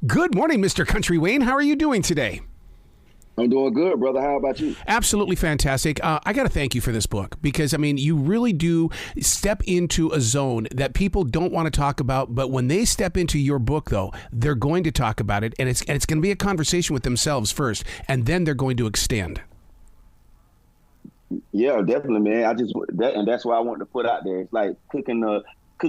Good morning, Mr. Kountry Wayne. How are you doing today? I'm doing good, brother. How about you? Absolutely fantastic. I got to thank you for this book because, I mean, you really do step into a zone that people don't want to talk about. But when they step into your book, though, they're going to talk about it. And it's going to be a conversation with themselves first, and then they're going to extend. Yeah, definitely, man. And that's why I wanted to put out there. It's like cooking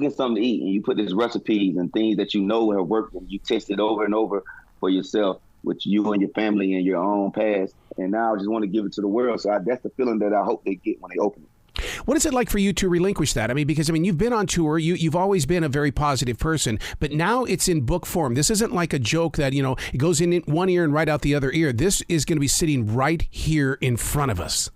something to eat, and you put these recipes and things that you know have worked, and you test it over and over for yourself, with you and your family and your own past. And now I just want to give it to the world. So that's the feeling that I hope they get when they open it. What is it like for you to relinquish that? I mean, because, you've been on tour. You've always been a very positive person, but now it's in book form. This isn't like a joke that, it goes in one ear and right out the other ear. This is going to be sitting right here in front of us.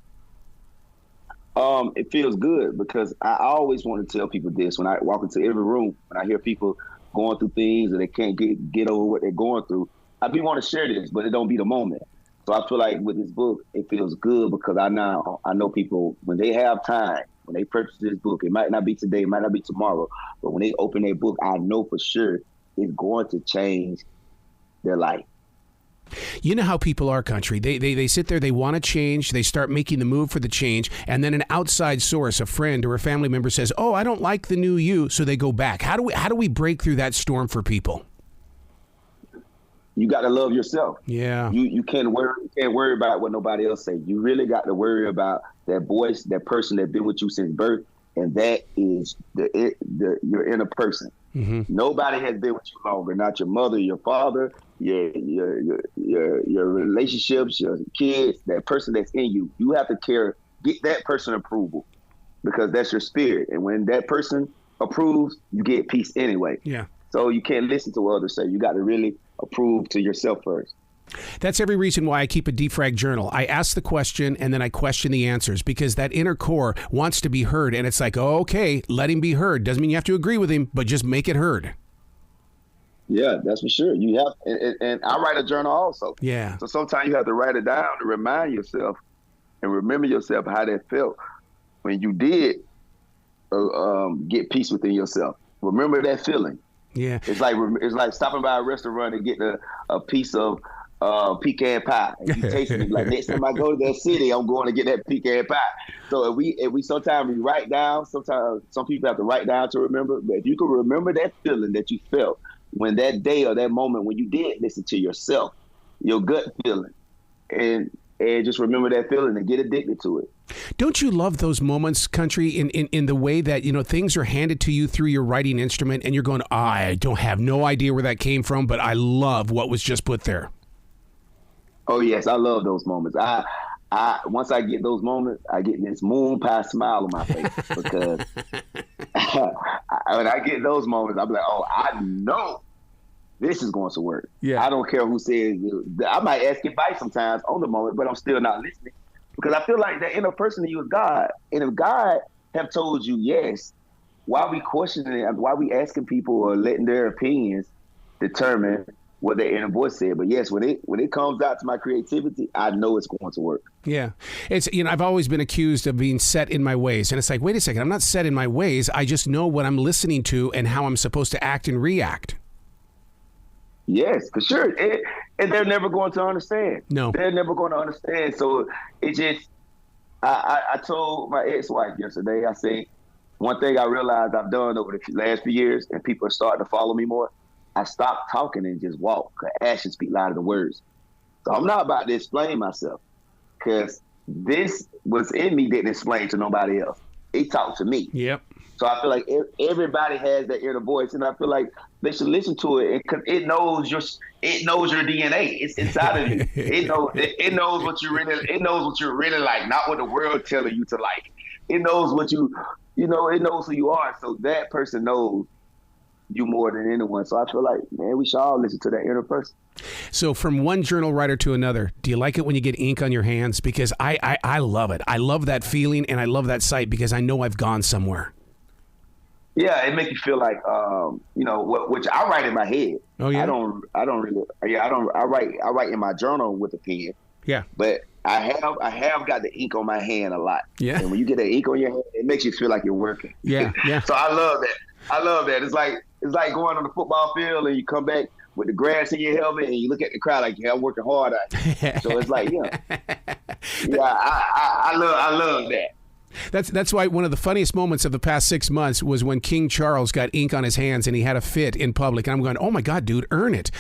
It feels good because I always want to tell people this when I walk into every room, when I hear people going through things and they can't get over what they're going through. I do want to share this, but it don't be the moment. So I feel like with this book, it feels good because I know people, when they have time, when they purchase this book, it might not be today, it might not be tomorrow, but when they open their book, I know for sure it's going to change their life. You know how people are, Country. They sit there, they want to change, they start making the move for the change, and then an outside source, a friend or a family member says, "Oh, I don't like the new you," so they go back. How do we break through that storm for people? You got to love yourself. Yeah. You can't worry about what nobody else say. You really got to worry about that voice, that person that's been with you since birth, and that is your inner person. Mm-hmm. Nobody has been with you longer. Not your mother, your father, your relationships, your kids. That person that's in you. You have to get that person approval because that's your spirit. And when that person approves, you get peace anyway. Yeah. So you can't listen to what others say. You got to really approve to yourself first. That's every reason why I keep a defrag journal. I ask the question and then I question the answers because that inner core wants to be heard. And it's like, oh, okay, let him be heard. Doesn't mean you have to agree with him, but just make it heard. Yeah, that's for sure. You have, and I write a journal also. Yeah. So sometimes you have to write it down to remind yourself and remember yourself how that felt when you did get peace within yourself. Remember that feeling. Yeah. It's like stopping by a restaurant and getting a piece of pecan pie. And you taste it, like, next time I go to that city, I'm going to get that pecan pie. So if we sometimes we write down, sometimes some people have to write down to remember. But if you can remember that feeling that you felt when that day or that moment when you did listen to yourself, your gut feeling, and just remember that feeling and get addicted to it. Don't you love those moments, Country, in the way that, things are handed to you through your writing instrument and you're going, I don't have no idea where that came from, but I love what was just put there. Oh, yes, I love those moments. I once I get those moments, I get this moon pie smile on my face because when I get those moments, I'm like, oh, I know this is going to work. Yeah. I don't care who says. I might ask advice sometimes on the moment, but I'm still not listening because I feel like that inner person in you is God. And if God have told you yes, why are we questioning it? Why are we asking people or letting their opinions determine what their inner voice said? But yes, when it comes out to my creativity, I know it's going to work. Yeah. It's, I've always been accused of being set in my ways. And it's like, wait a second, I'm not set in my ways. I just know what I'm listening to and how I'm supposed to act and react. Yes, for sure. And they're never going to understand. No. They're never going to understand. So it just, I told my ex-wife yesterday, I said, one thing I realized I've done over the last few years, and people are starting to follow me more, I stopped talking and just walk. Actions speak louder than words. So I'm not about to explain myself because this was in me didn't explain to nobody else. It talked to me. Yep. So I feel like everybody has that inner voice, and I feel like they should listen to it because it knows your DNA. It's inside of you. It knows what you really like, not what the world telling you to like. It knows what it knows who you are. So that person knows you more than anyone. So I feel like, man, we should all listen to that inner person. So from one journal writer to another, do you like it when you get ink on your hands? Because I love it. I love that feeling and I love that sight because I know I've gone somewhere. Yeah, it makes you feel like, which I write in my head. Oh yeah. I write in my journal with a pen. Yeah. But I have got the ink on my hand a lot. Yeah. And when you get the ink on your hand, it makes you feel like you're working. Yeah. Yeah. So I love that. It's like going on the football field and you come back with the grass in your helmet, and you look at the crowd like, yeah, I'm working hard out here. So it's like, I love that. That's why one of the funniest moments of the past 6 months was when King Charles got ink on his hands and he had a fit in public. And I'm going, oh my God, dude, earn it,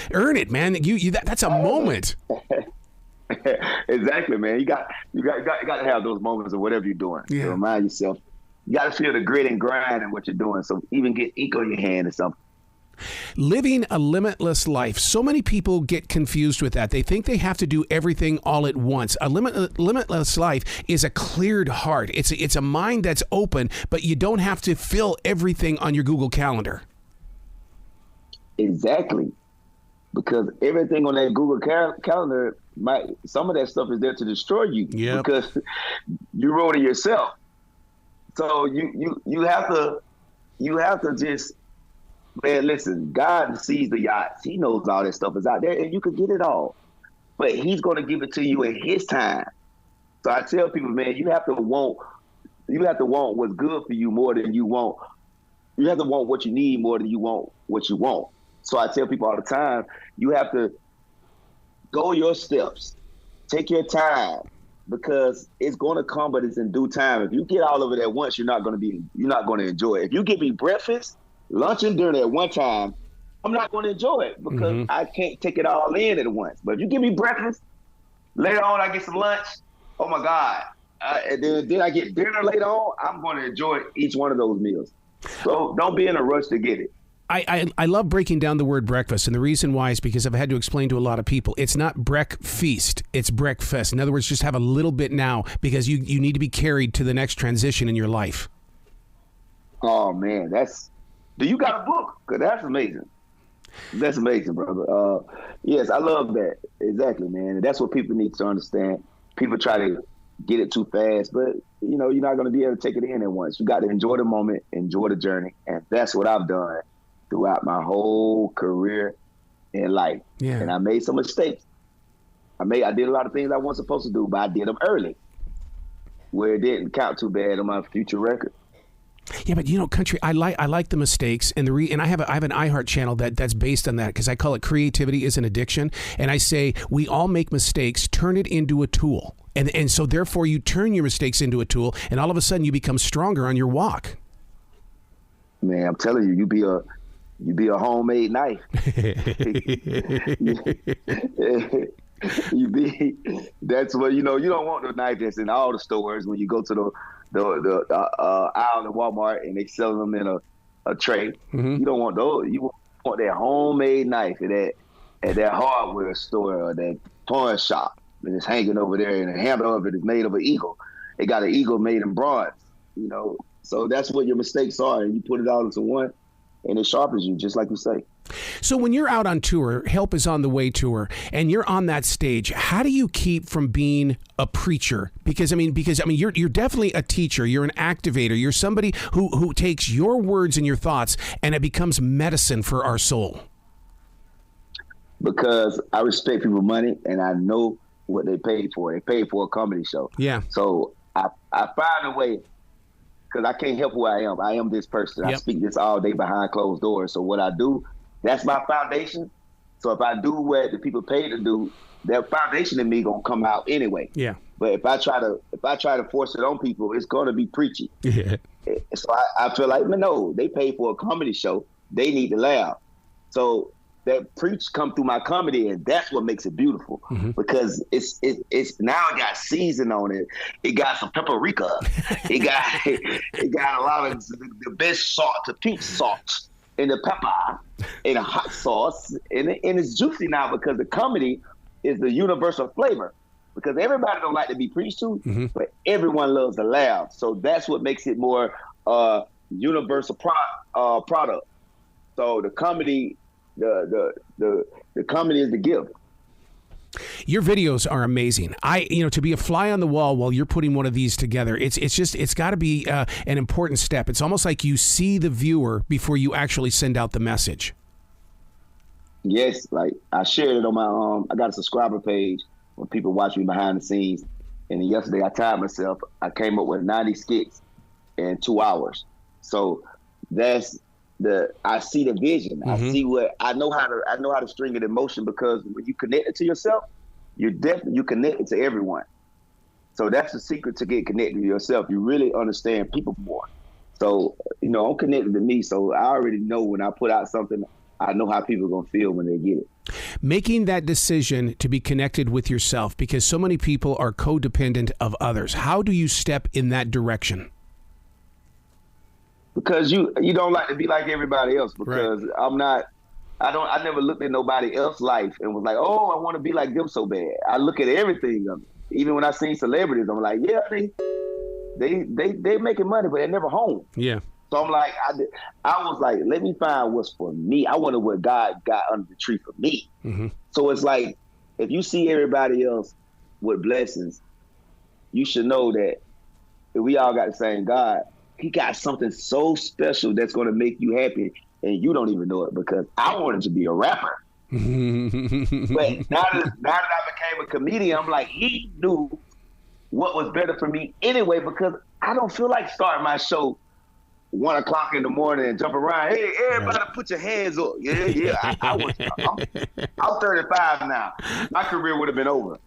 man. That's a moment. Exactly, man. You got to have those moments of whatever you're doing. Yeah. To remind yourself, you got to feel the grit and grind in what you're doing. So even get ink on your hand or something. Living a limitless life. So many people get confused with that. They think they have to do everything all at once. A limitless life is a cleared heart. It's a mind that's open, but you don't have to fill everything on your Google Calendar. Exactly. Because everything on that Google Calendar, some of that stuff is there to destroy you. Yep. Because you wrote it yourself. So you have to just, man, listen, God sees the yachts. He knows all that stuff is out there, and you can get it all. But he's going to give it to you in his time. So I tell people, man, you have to want what's good for you more than you want. You have to want what you need more than you want what you want. So I tell people all the time, you have to go your steps. Take your time, because it's going to come, but it's in due time. If you get all of it at once, you're not going to enjoy it. If you give me breakfast, lunch, and dinner at one time, I'm not going to enjoy it because I can't take it all in at once. But if you give me breakfast, later on I get some lunch, oh my God. And then I get dinner later on, I'm going to enjoy each one of those meals. So don't be in a rush to get it. I love breaking down the word breakfast, and the reason why is because I've had to explain to a lot of people, it's not breakfast, it's breakfast. In other words, just have a little bit now because you need to be carried to the next transition in your life. Oh, man, do you got a book? Because that's amazing. That's amazing, brother. Yes, I love that. Exactly, man. And that's what people need to understand. People try to get it too fast, but you're not going to be able to take it in at once. You got to enjoy the moment, enjoy the journey, and that's what I've done throughout my whole career in life. Yeah. And I made some mistakes. I did a lot of things I wasn't supposed to do, but I did them early, where it didn't count too bad on my future record. Yeah, but Country, I like the mistakes, and I have an iHeart channel that's based on that, because I call it Creativity is an Addiction, and I say we all make mistakes, turn it into a tool, and so therefore you turn your mistakes into a tool, and all of a sudden you become stronger on your walk. Man, I'm telling you, you be a homemade knife. That's what you don't want the knife that's in all the stores when you go to the aisle in Walmart and they sell them in a tray. Mm-hmm. You don't want those. You want that homemade knife at that hardware store or that pawn shop, and it's hanging over there, and the handle of it is made of an eagle. They got an eagle made in bronze. So that's what your mistakes are, and you put it all into one, and it sharpens you, just like you say. So when you're out on tour, Help Is on the Way tour, and you're on that stage, how do you keep from being a preacher? Because you're definitely a teacher. You're an activator. You're somebody who takes your words and your thoughts, and it becomes medicine for our soul. Because I respect people's money, and I know what they paid for. They paid for a comedy show. Yeah. So I find a way, because I can't help who I am. I am this person. Yep. I speak this all day behind closed doors. So what I do, that's my foundation. So if I do what the people pay to do, their foundation in me gonna come out anyway. Yeah. But if I try to force it on people, it's gonna be preachy. Yeah. So I feel like, no, they pay for a comedy show. They need to laugh. So that preach come through my comedy, and that's what makes it beautiful. Mm-hmm. Because it's now it got season on it. It got some paprika. it got a lot of the best salt, the pink salt, and the pepper, and a hot sauce, and it's juicy now because the comedy is the universal flavor. Because everybody don't like to be preached to, mm-hmm. but everyone loves to laugh. So that's what makes it more universal product. So the comedy. The comedy is the gift. Your videos are amazing. To be a fly on the wall while you're putting one of these together, it's got to be an important step. It's almost like you see the viewer before you actually send out the message. Yes, like I shared it on my I got a subscriber page where people watch me behind the scenes. And yesterday I timed myself. I came up with 90 skits in 2 hours. So that's I see the vision. I see what I know how to string it in motion, because when you connect it to yourself, you connect it to everyone. So that's the secret to get connected to yourself. You really understand people more. So, I'm connected to me. So I already know when I put out something, I know how people are going to feel when they get it. Making that decision to be connected with yourself, because so many people are codependent of others. How do you step in that direction? Because you don't like to be like everybody else, because right. I never looked at nobody else's life and was like, oh, I want to be like them so bad. I look at everything. Even when I see celebrities, I'm like, yeah, they making money, but they're never home. Yeah. So I'm like, I was like, let me find what's for me. I wonder what God got under the tree for me. Mm-hmm. So it's like, if you see everybody else with blessings, you should know that if we all got the same God, he got something so special that's going to make you happy, and you don't even know it, because I wanted to be a rapper. But now that I became a comedian, I'm like, he knew what was better for me anyway, because I don't feel like starting my show 1 o'clock in the morning and jump around. Hey, everybody, put your hands up. Yeah. I'm 35 now. My career would have been over.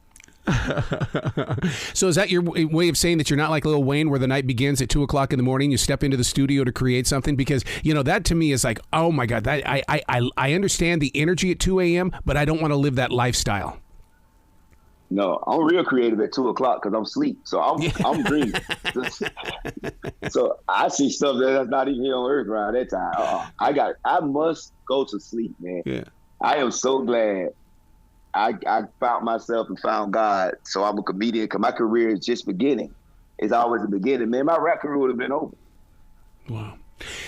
So is that your way of saying that you're not like Lil Wayne, where the night begins at 2 o'clock in the morning, you step into the studio to create something? Because, that to me is like, oh my God, that I understand the energy at 2 a.m., but I don't want to live that lifestyle. No, I'm real creative at 2 o'clock because I'm asleep. So I'm dreaming. So I see stuff that's not even here on earth around that time. I must go to sleep, man. Yeah. I am so glad I found myself and found God. So I'm a comedian, because my career is just beginning. It's always the beginning, man. My rap career would have been over. Wow.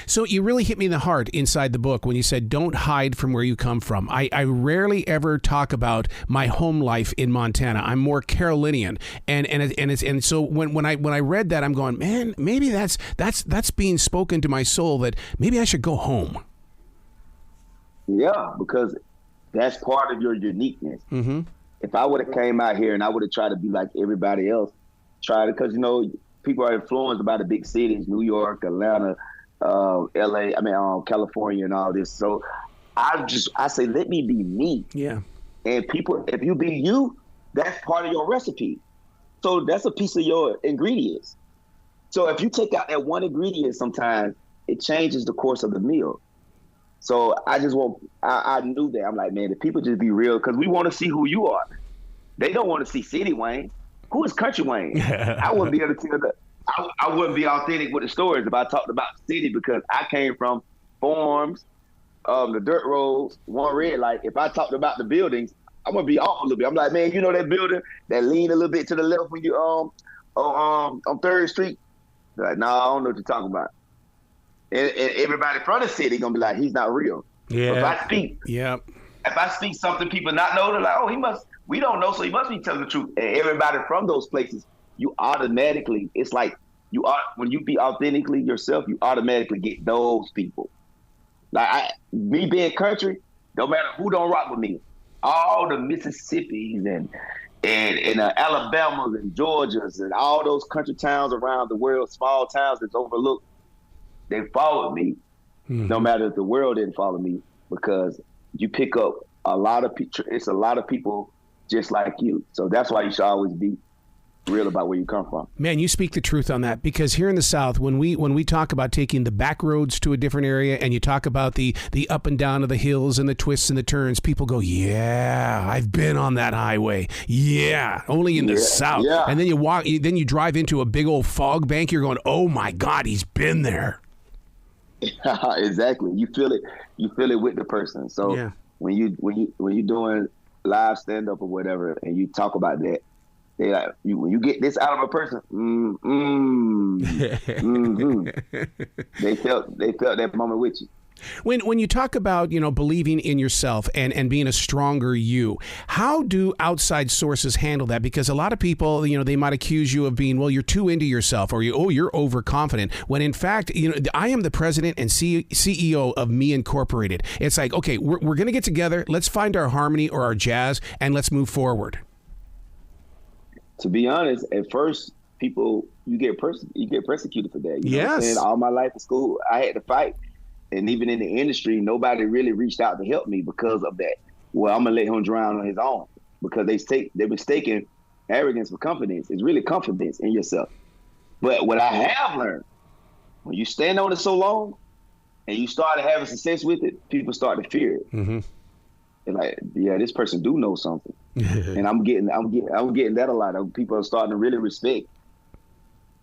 So you really hit me in the heart inside the book when you said, don't hide from where you come from. I rarely ever talk about my home life in Montana. I'm more Carolinian. And so when I read that, I'm going, man, maybe that's being spoken to my soul, that maybe I should go home. Yeah, because that's part of your uniqueness. Mm-hmm. If I would have came out here and I would have tried to be like everybody else, because, people are influenced by the big cities, New York, Atlanta, LA, California and all this. So I say, let me be me. Yeah. And people, if you be you, that's part of your recipe. So that's a piece of your ingredients. So if you take out that one ingredient, sometimes it changes the course of the meal. So I knew that. I'm like, man, if people just be real, because we want to see who you are. They don't want to see City Wayne. Who is Country Wayne? I wouldn't be able to tell that. I wouldn't be authentic with the stories if I talked about the city, because I came from farms, the dirt roads, one red light. If I talked about the buildings, I'm gonna be off a little bit. I'm like, man, that building that lean a little bit to the left when you on 3rd Street? They're like, no, I don't know what you're talking about. And everybody from the city gonna be like, he's not real. Yeah. If I speak something people not know, they're like, oh, we don't know, so he must be telling the truth. And everybody from those places, you automatically, it's like when you be authentically yourself, you automatically get those people. Like me being country, no matter who don't rock with me, all the Mississippis and Alabamas and Georgias and all those country towns around the world, small towns that's overlooked, they followed me. Mm-hmm. No matter if the world didn't follow me, because you pick up a lot of people. It's a lot of people just like you. So that's why you should always be real about where you come from. Man, you speak the truth on that, because here in the South, when we talk about taking the back roads to a different area, and you talk about the up and down of the hills and the twists and the turns, people go, yeah, I've been on that highway. Yeah, only in the South. Yeah. And then you drive into a big old fog bank. You're going, oh my God, he's been there. Exactly. You feel it with the person. So when you doing live stand up or whatever, and you talk about that, they like, when you get this out of a person, they felt that moment with you. When you talk about, believing in yourself and being a stronger you, how do outside sources handle that? Because a lot of people, they might accuse you of being, well, you're too into yourself, or you're overconfident, when in fact, I am the president and CEO of Me Incorporated. It's like, okay, we're going to get together. Let's find our harmony or our jazz, and let's move forward. To be honest, at first, people, you get persecuted for that. You know what I'm saying? All my life in school, I had to fight. and even in the industry, nobody really reached out to help me because of that. Well, I'm gonna let him drown on his own because they're mistaking arrogance for confidence. It's really confidence in yourself. But what I have learned, when you stand on it so long and you start having success with it, people start to fear it. Mm-hmm. They're like, yeah, this person do know something. And I'm getting that a lot. Of people are starting to really respect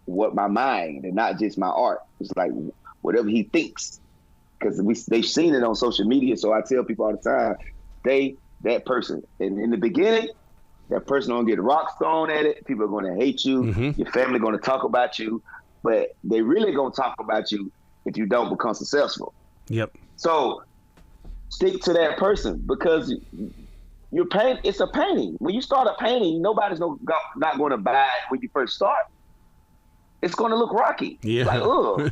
what my mind and not just my art. It's like whatever he thinks, because they've seen it on social media. So I tell people all the time, that person. And in the beginning, that person gonna get rocks thrown at it. People are gonna hate you. Mm-hmm. Your family gonna talk about you, but they really gonna talk about you if you don't become successful. Yep. So stick to that person, because it's a painting. When you start a painting, nobody's not going to buy it when you first start. It's going to look rocky. Yeah. Like, ugh.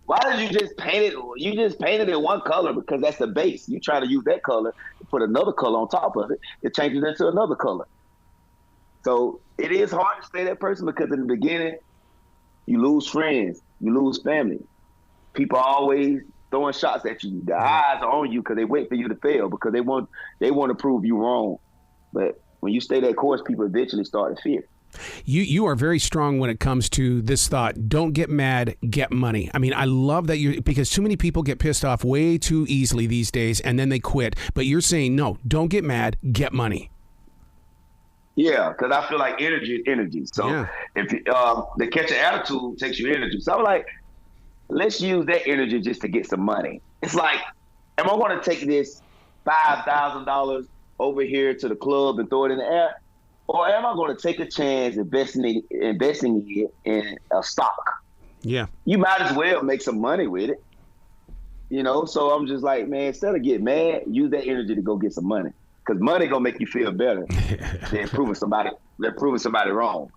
Why did you just paint it? You just painted it one color because that's the base. You try to use that color, put another color on top of it, it changes into another color. So it is hard to stay that person, because in the beginning, you lose friends, you lose family. People are always throwing shots at you. The eyes are on you because they wait for you to fail, because they want to prove you wrong. But when you stay that course, people eventually start to fear. You are very strong when it comes to this thought. Don't get mad, get money. I mean, I love that because too many people get pissed off way too easily these days and then they quit. But you're saying, no, don't get mad, get money. Yeah, because I feel like energy is energy. So if the catch an attitude takes you energy. So I'm like, let's use that energy just to get some money. It's like, am I going to take this $5,000 over here to the club and throw it in the air? Or am I going to take a chance investing it in a stock? Yeah. You might as well make some money with it. So I'm just like, man, instead of getting mad, use that energy to go get some money. Because money going to make you feel better than proving somebody wrong.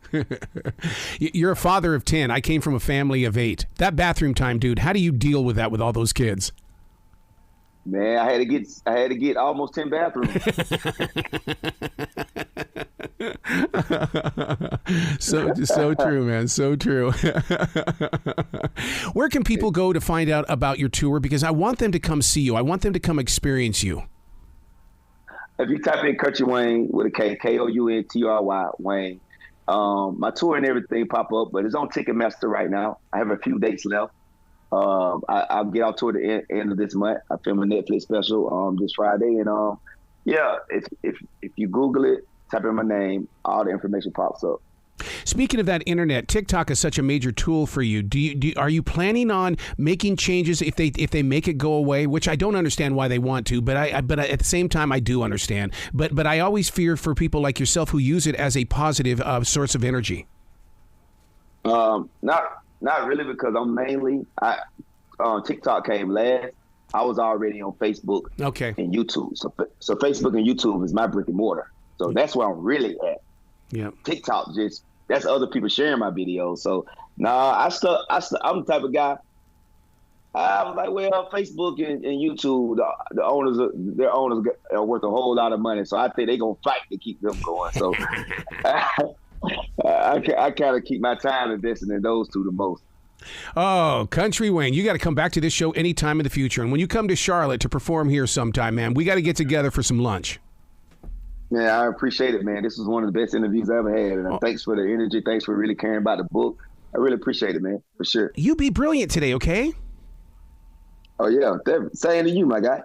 You're a father of 10. I came from a family of 8. That bathroom time, dude, how do you deal with that with all those kids? Man, I had to get almost 10 bathrooms. So true, man. So true. Where can people go to find out about your tour? Because I want them to come see you. I want them to come experience you. If you type in Kountry Wayne with a K, Kountry Wayne, my tour and everything pop up, but it's on Ticketmaster right now. I have a few dates left. I'll get out toward the end of this month. I film a Netflix special this Friday, and if you Google it, type in my name, all the information pops up. Speaking of that internet, TikTok is such a major tool for you. Are you planning on making changes if they make it go away? Which I don't understand why they want to, but I at the same time I do understand. But I always fear for people like yourself who use it as a positive source of energy. Not really, because I'm mainly TikTok came last. I was already on Facebook, and YouTube. So Facebook and YouTube is my brick and mortar. So that's where I'm really at. Yeah. TikTok that's other people sharing my videos. So I'm the type of guy. I was like, well, Facebook and YouTube, their owners are worth a whole lot of money. So I think they're gonna fight to keep them going. So I kind of keep my time investing in those two the most. Oh, Kountry Wayne, you got to come back to this show anytime in the future. And when you come to Charlotte to perform here sometime, man, we got to get together for some lunch. Man, I appreciate it, man. This was one of the best interviews I ever had. And thanks for the energy. Thanks for really caring about the book. I really appreciate it, man, for sure. You be brilliant today, okay? Oh, yeah. Saying to you, my guy.